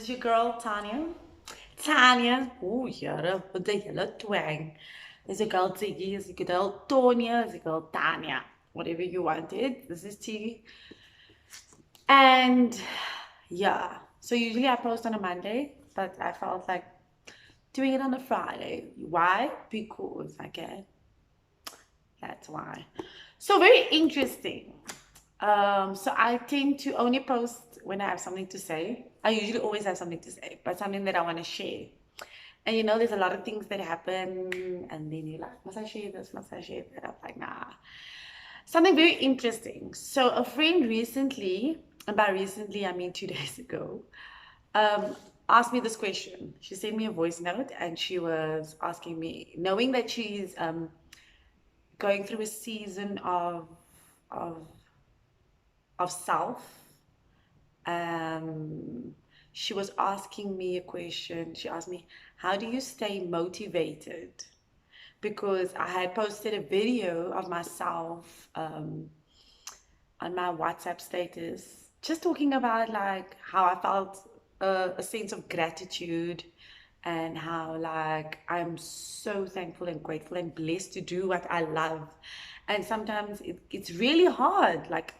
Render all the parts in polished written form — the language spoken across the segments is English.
is your girl, Tanya. Tanya. Oh, yeah, with the yellow twang. There's a girl, Tiggy. There's a girl, Tonya. There's a girl, Tanya. Whatever you wanted. This is Tiggy. And yeah, so usually I post on a Monday, but I felt like doing it on a Friday. Why? Because I can. That's why. So very interesting. So I tend to only post when I have something to say. I usually always have something to say, but something that I want to share. And there's a lot of things that happen, and then you're like, must I share this? Must I share that? I'm like, nah. Something very interesting. So a friend recently, and by recently I mean 2 days ago, um, asked me this question. She sent me a voice note, and she was asking me, knowing that she's going through a season of of self. Um, she was asking me a question. She asked me, how do you stay motivated? Because I had posted a video of myself on my WhatsApp status, just talking about like how I felt a sense of gratitude and how like I'm so thankful and grateful and blessed to do what I love. And sometimes it's really hard. Like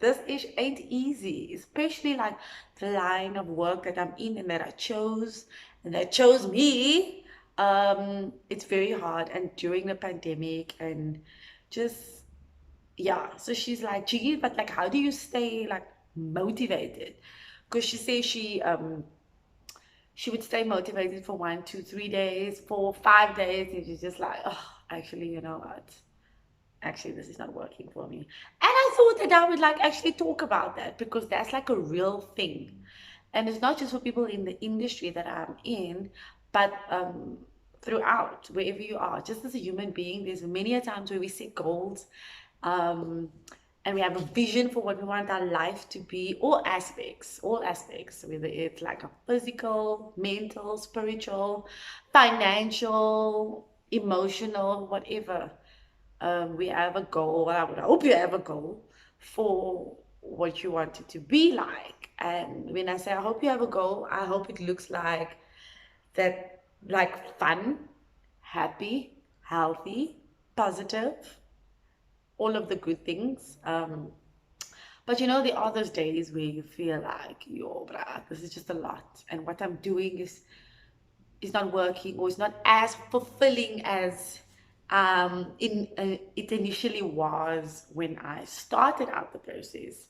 this ish ain't easy, especially like the line of work that I'm in and that I chose and that chose me. It's very hard, and during the pandemic and just yeah. So she's like, Jiggy, but like how do you stay like motivated? Because she says she would stay motivated for 1, 2, 3 days, 4, 5 days, and she's just like, oh, actually, you know what? Actually, this is not working for me. And I thought that I would like actually talk about that because that's like a real thing. And it's not just for people in the industry that I'm in, but throughout, wherever you are, just as a human being, there's many a times where we set goals, um, and we have a vision for what we want our life to be, all aspects, whether it's like a physical, mental, spiritual, financial, emotional, whatever. We have a goal. I would hope you have a goal for what you want it to be like. And when I say I hope you have a goal, I hope it looks like that, like fun, happy, healthy, positive, all of the good things. But there are those days where you feel like, yo, bruh, this is just a lot. And what I'm doing is not working, or is not as fulfilling as it initially was when I started out the process.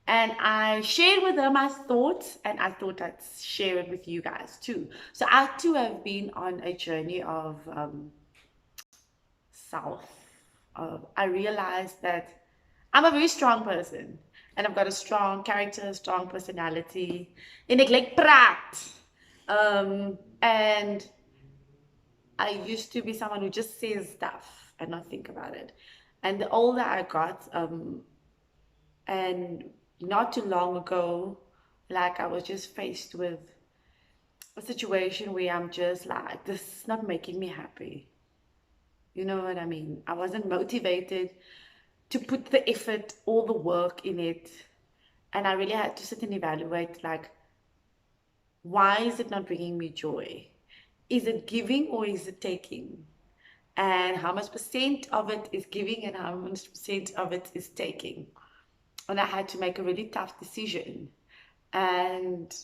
And I shared with her my thoughts, and I thought I'd share it with you guys too. So I too have been on a journey of self. I realized that I'm a very strong person, and I've got a strong character, strong personality. En ek lyk praat. And I used to be someone who just says stuff and not think about it. And the older I got, and not too long ago, like I was just faced with a situation where I'm just like, this is not making me happy. You know what I mean? I wasn't motivated to put the effort, all the work in it. And I really had to sit and evaluate, like, why is it not bringing me joy? Is it giving or is it taking? And how much percent of it is giving and how much percent of it is taking? And I had to make a really tough decision. And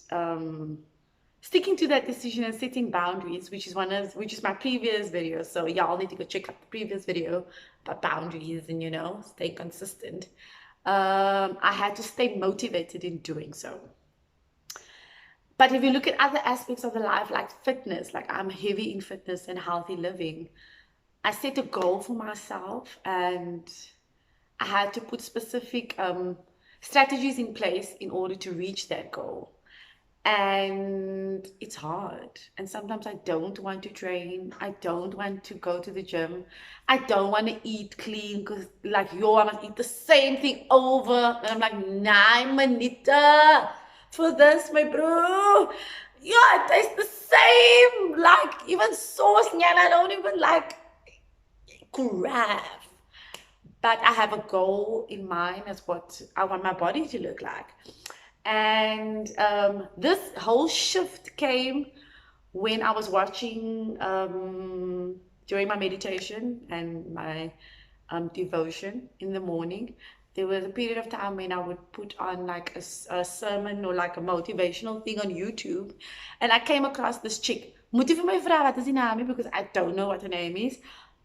sticking to that decision and setting boundaries, which is my previous video. So y'all need to go check out the previous video about boundaries and stay consistent. I had to stay motivated in doing so. But if you look at other aspects of the life, like fitness, like I'm heavy in fitness and healthy living, I set a goal for myself, and I had to put specific strategies in place in order to reach that goal. And it's hard. And sometimes I don't want to train. I don't want to go to the gym. I don't want to eat clean because, like, I must eat the same thing over. And I'm like, nah, manita, for this, my bro. Yeah, it tastes the same. Like, even sauce, and I don't even like grab. But I have a goal in mind as what I want my body to look like. And this whole shift came when I was watching during my meditation and my devotion in the morning. There was a period of time when I would put on like a sermon or like a motivational thing on YouTube, and I came across this chick. Moet jy vir my vra wat is die naam? Because I don't know what her name is,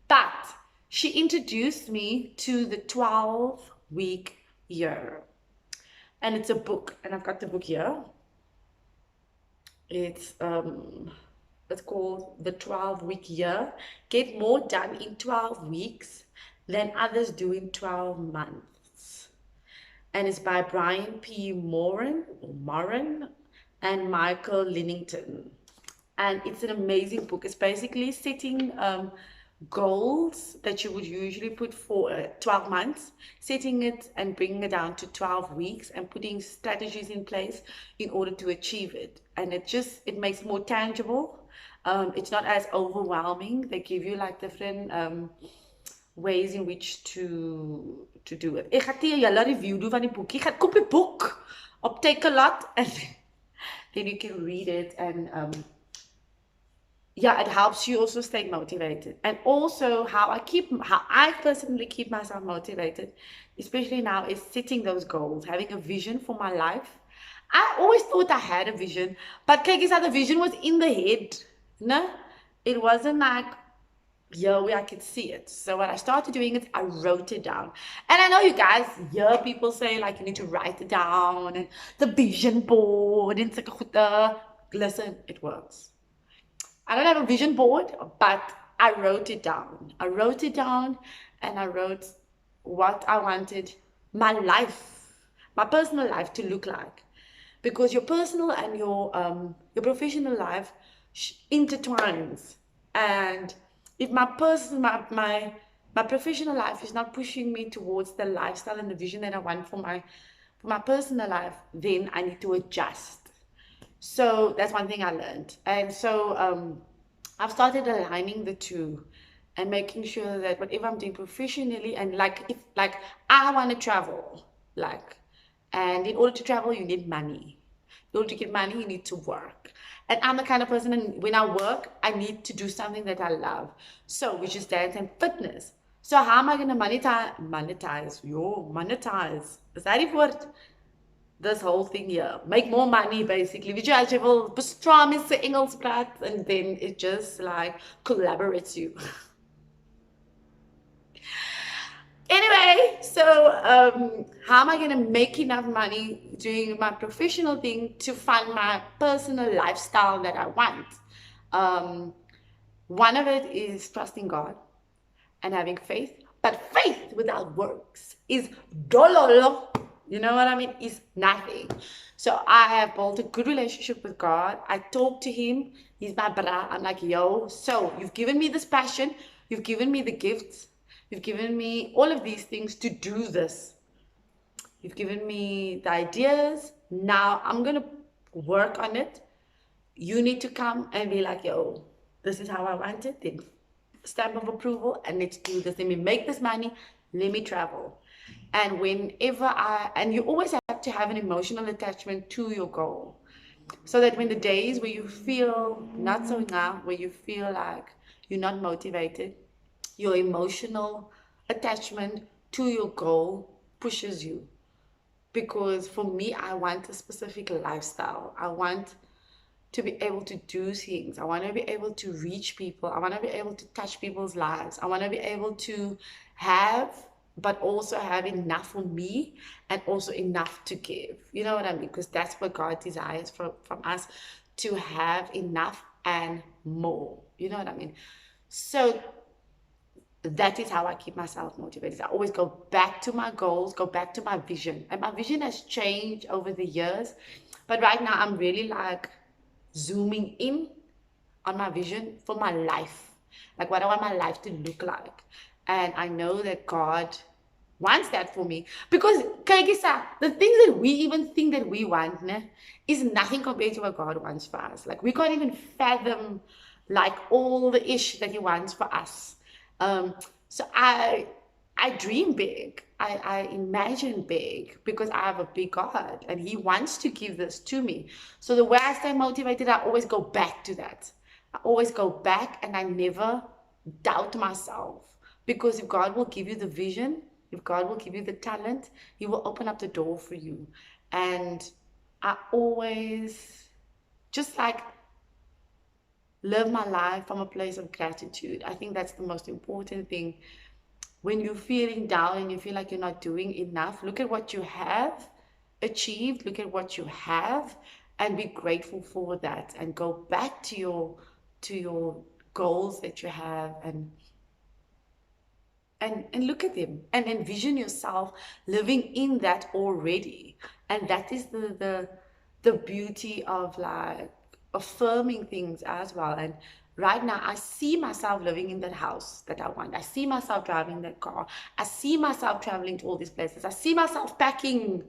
but she introduced me to the 12-week year, and it's a book, and I've got the book here. It's called The 12-Week Year. Get more done in 12 weeks than others do in 12 months. And it's by Brian P. Moran and Michael Linnington. And it's an amazing book. It's basically setting goals that you would usually put for 12 months, setting it and bringing it down to 12 weeks and putting strategies in place in order to achieve it. And it makes it more tangible. It's not as overwhelming. They give you like different ways in which to do it. Ek gaan nie 'n hele review doen van die boekie. Gaan koop die boek op Takealot and then you can read it, and yeah, it helps you also stay motivated. And also how I personally keep myself motivated, especially now, is setting those goals, having a vision for my life. I always thought I had a vision, but kyk, the vision was in the head. No, it wasn't like where I could see it. So what I started doing is I wrote it down. And I know you guys hear people say like you need to write it down and the vision board and listen, it works. I don't have a vision board, but I wrote it down. I wrote it down, and I wrote what I wanted my life, my personal life, to look like. Because your personal and your professional life intertwines. And if my professional life is not pushing me towards the lifestyle and the vision that I want for my personal life, then I need to adjust. So that's one thing I learned. And so I've started aligning the two and making sure that whatever I'm doing professionally, and if I want to travel, and in order to travel, you need money. In order to get money, you need to work. And I'm the kind of person, and when I work, I need to do something that I love. So, which is dance and fitness. So how am I going to monetize? Is that the word? This whole thing here, make more money basically. Weet jy, as jy wil bestraam is se Engels praat, and then it just like collaborates you. Anyway, so how am I going to make enough money doing my professional thing to fund my personal lifestyle that I want? One of it is trusting God and having faith, but faith without works is dololo. You know what I mean? Is nothing. So I have built a good relationship with God. I talk to him. He's my bra. I'm like, yo, so you've given me this passion. You've given me the gifts. You've given me all of these things to do this. You've given me the ideas. Now I'm going to work on it. You need to come and be like, yo, this is how I want it. Then stamp of approval, and let's do this. Let me make this money. Let me travel. And and you always have to have an emotional attachment to your goal, so that when the days where you feel not so enough, where you feel like you're not motivated, your emotional attachment to your goal pushes you. Because for me, I want a specific lifestyle. I want to be able to do things. I want to be able to reach people. I want to be able to touch people's lives. I want to be able to have, but also have enough for me and also enough to give. You know what I mean? Because that's what God desires from us, to have enough and more. You know what I mean? So that is how I keep myself motivated. I always go back to my goals, go back to my vision. And my vision has changed over the years. But right now I'm really like zooming in on my vision for my life. Like what I want my life to look like. And I know that God wants that for me. Because the things that we even think that we want is nothing compared to what God wants for us. Like we can't even fathom like all the ish that he wants for us. So I I dream big. I imagine big because I have a big God and He wants to give this to me. So the way I stay motivated, I always go back to that. I always go back and I never doubt myself, because if God will give you the vision, if God will give you the talent, He will open up the door for you. And I always just like live my life from a place of gratitude. I think that's the most important thing. When you're feeling down and you feel like you're not doing enough, look at what you have achieved, look at what you have, and be grateful for that, and go back to your goals that you have, and look at them and envision yourself living in that already. And that is the beauty of like affirming things as well. And right now I see myself living in that house that I want. I see myself driving that car. I see myself traveling to all these places. I see myself packing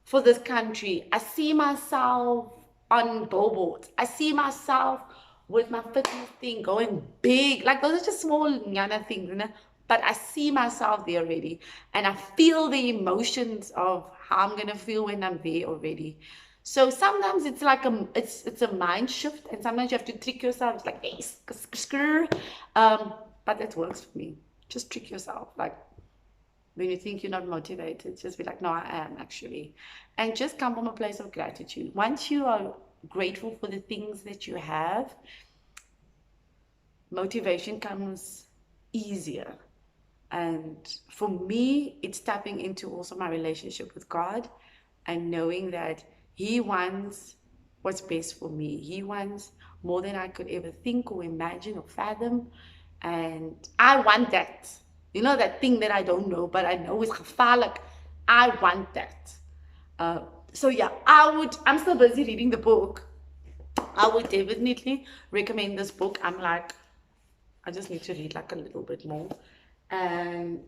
for this country. I see myself on billboards. I see myself with my fitness thing going big. Like those are just small nyana things, you know? But I see myself there already, and I feel the emotions of how I'm gonna feel when I'm there already. So sometimes it's like it's a mind shift, and sometimes you have to trick yourself. It's like, hey, screw. But it works for me. Just trick yourself, like when you think you're not motivated, just be like, no, I am actually. And just come from a place of gratitude. Once you are grateful for the things that you have, motivation comes easier. And for me, it's tapping into also my relationship with God and knowing that He wants what's best for me. He wants more than I could ever think or imagine or fathom. And I want that. You know, that thing that I don't know, but I know it's gevaarlijk. I want that. So yeah, I'm still busy reading the book. I would definitely recommend this book. I'm like, I just need to read like a little bit more. And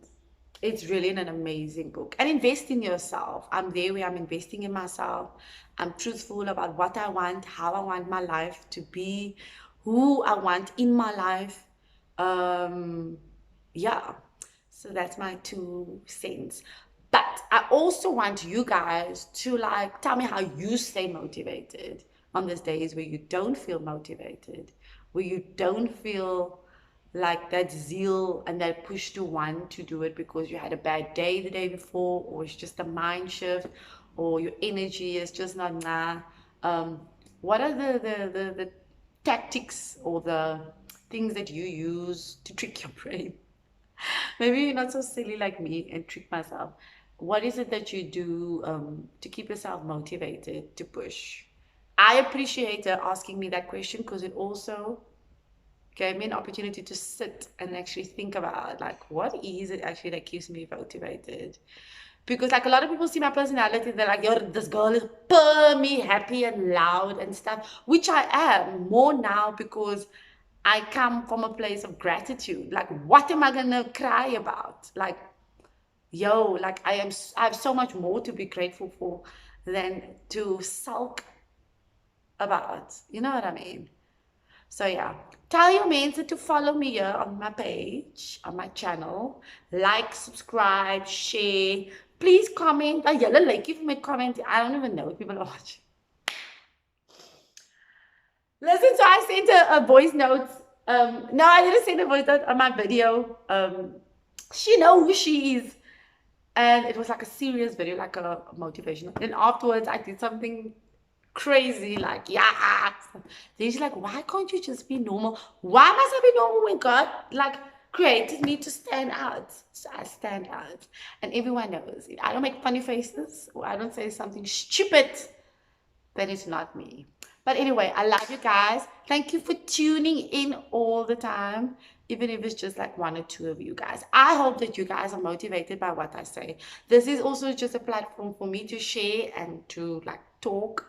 it's really an amazing book. And invest in yourself. I'm there where I'm investing in myself. I'm truthful about what I want, how I want my life to be, who I want in my life. Yeah. So that's my 2 cents. But I also want you guys to like tell me how you stay motivated on these days where you don't feel motivated, where you don't feel like that zeal and that push to want to do it because you had a bad day the day before, or it's just a mind shift, or your energy is just not nah. What are the tactics or the things that you use to trick your brain? Maybe you're not so silly like me and trick myself. What is it that you do to keep yourself motivated to push? I appreciate her asking me that question because it also gave me an opportunity to sit and actually think about like what is it actually that keeps me motivated. Because like a lot of people see my personality, they're like, yo, this girl is me happy and loud and stuff, which I am more now because I come from a place of gratitude. Like, what am I gonna cry about? Like, yo, like I have so much more to be grateful for than to sulk about. You know what I mean? So yeah, tell your mense to follow me here on my page, on my channel. Like, subscribe, share. Please comment. Like, yellow like if you comment. I don't even know if people are watching. Listen, so I sent a voice note. No, I didn't send a voice note on my video. She know who she is. And it was like a serious video, like a motivational. And afterwards, I did something crazy, like, yeah. Then she's like, why can't you just be normal? Why must I be normal when God, like, created me to stand out? So I stand out. And everyone knows if I don't make funny faces or I don't say something stupid, then it's not me. But anyway, I love you guys. Thank you for tuning in all the time, even if it's just like 1 or 2 of you guys. I hope that you guys are motivated by what I say. This is also just a platform for me to share and to like talk.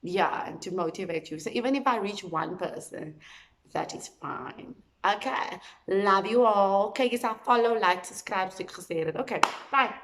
Yeah, and to motivate you. So even if I reach 1 person, that is fine. Okay. Love you all. Okay, guys, follow, like, subscribe, okay, bye.